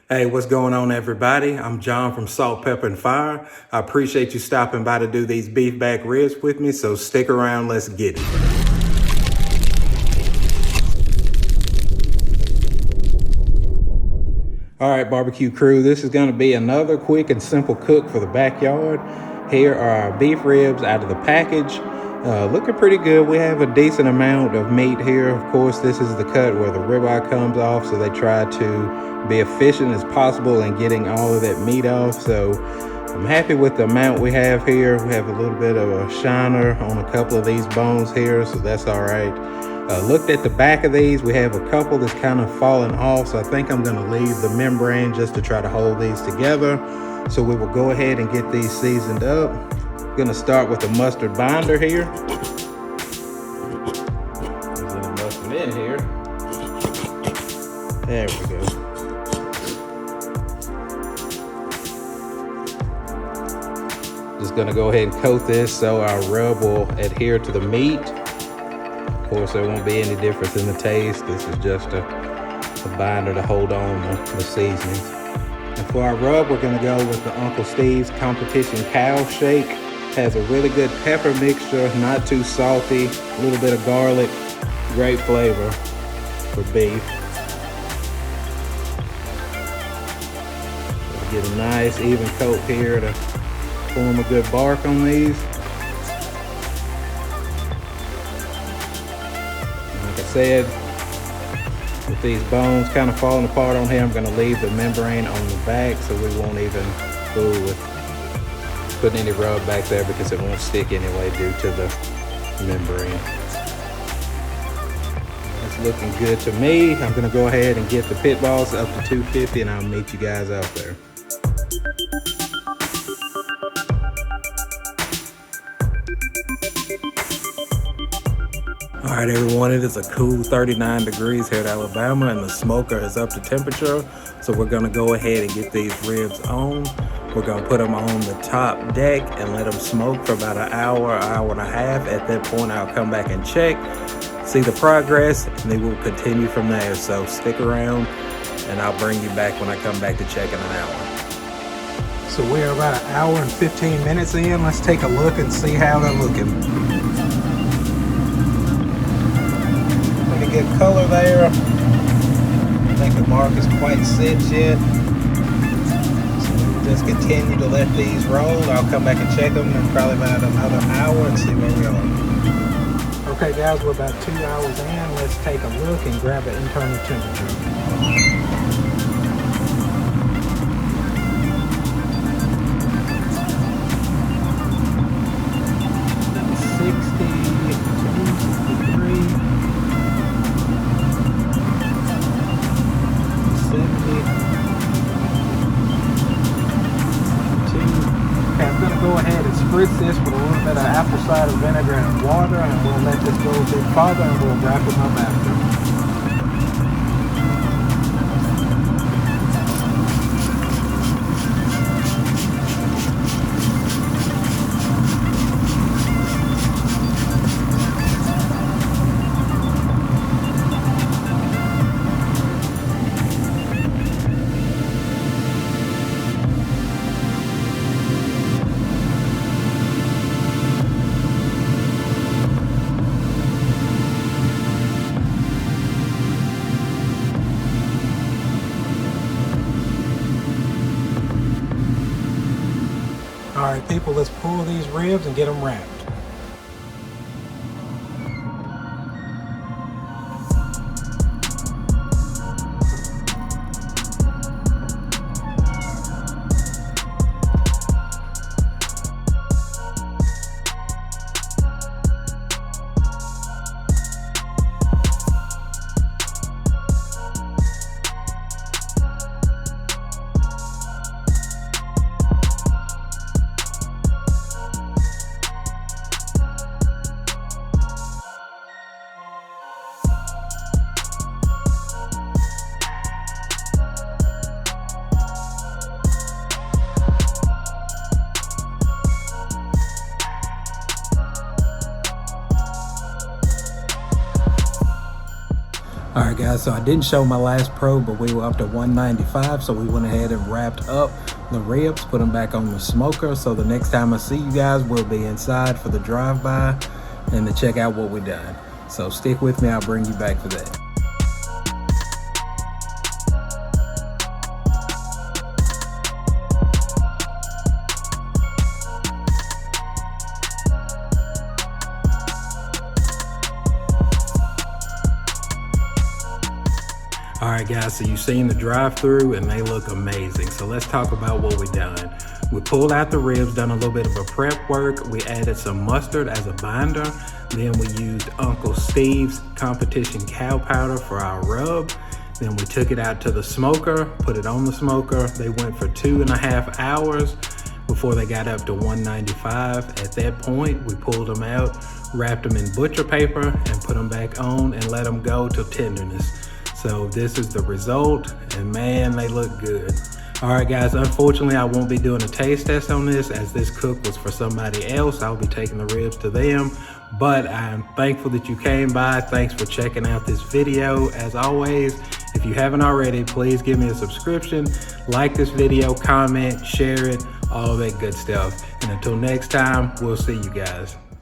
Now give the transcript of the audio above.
Hey, what's going on, everybody? I'm John from Salt, Pepper, and Fire. I appreciate you stopping by to do these beef back ribs with me, so stick around, let's get it. All right, barbecue crew, this is going to be another quick and simple cook for the backyard. Here are our beef ribs out of the package. Looking pretty good. We have a decent amount of meat here. Of course, this is the cut where the ribeye comes off, so they try to be efficient as possible in getting all of that meat off. So I'm happy with the amount we have here. We have a little bit of a shiner on a couple of these bones here, so that's all right. Looked at the back of these. We have a couple that's kind of falling off, so I think I'm going to leave the membrane just to try to hold these together. So we will go ahead and get these seasoned up. Going to start with the mustard binder here. There's a little mustard in here. There we go. Just going to go ahead and coat this so our rub will adhere to the meat. Of course, there won't be any difference in the taste. This is just a binder to hold on the seasonings. And for our rub, we're going to go with the Uncle Steve's Competition Cow Shake. Has a really good pepper mixture, not too salty, a little bit of garlic, great flavor for beef. Get a nice even coat here to form a good bark on these. Like I said, with these bones kind of falling apart on here, I'm going to leave the membrane on the back so we won't even fool with putting any rub back there because it won't stick anyway due to the membrane. It's looking good to me. I'm going to go ahead and get the pit balls up to 250 and I'll meet you guys out there. All right, everyone, it is a cool 39 degrees here in Alabama and the smoker is up to temperature. So we're gonna go ahead and get these ribs on. We're gonna put them on the top deck and let them smoke for about an hour and a half. At that point, I'll come back and check, see the progress, and then we'll continue from there. So stick around and I'll bring you back when I come back to check in an hour. So we're about an hour and 15 minutes in. Let's take a look and see how they're looking. Good color there. I think the mark is quite set yet. So we'll just continue to let these roll. I'll come back and check them in probably about another hour and see where we are. Okay guys, we're about 2 hours in. Let's take a look and grab the internal temperature. Go ahead and spritz this with a little bit of apple cider vinegar and water, and we'll let this go a bit farther and we'll wrap them up after. All right, people, let's pull these ribs and get them wrapped. All right, guys, so I didn't show my last probe, but we were up to 195, so we went ahead and wrapped up the ribs, put them back on the smoker. So the next time I see you guys, we'll be inside for the drive-by and to check out what we done. So stick with me, I'll bring you back for that. All right, guys, so you've seen the drive-through and they look amazing. So let's talk about what we done. We pulled out the ribs, done a little bit of a prep work. We added some mustard as a binder. Then we used Uncle Steve's competition cow powder for our rub. Then we took it out to the smoker, put it on the smoker. They went for 2.5 hours before they got up to 195. At that point, we pulled them out, wrapped them in butcher paper and put them back on and let them go till tenderness. So this is the result, and man, they look good. All right, guys, unfortunately, I won't be doing a taste test on this as this cook was for somebody else. I'll be taking the ribs to them, but I'm thankful that you came by. Thanks for checking out this video. As always, if you haven't already, please give me a subscription, like this video, comment, share it, all that good stuff. And until next time, we'll see you guys.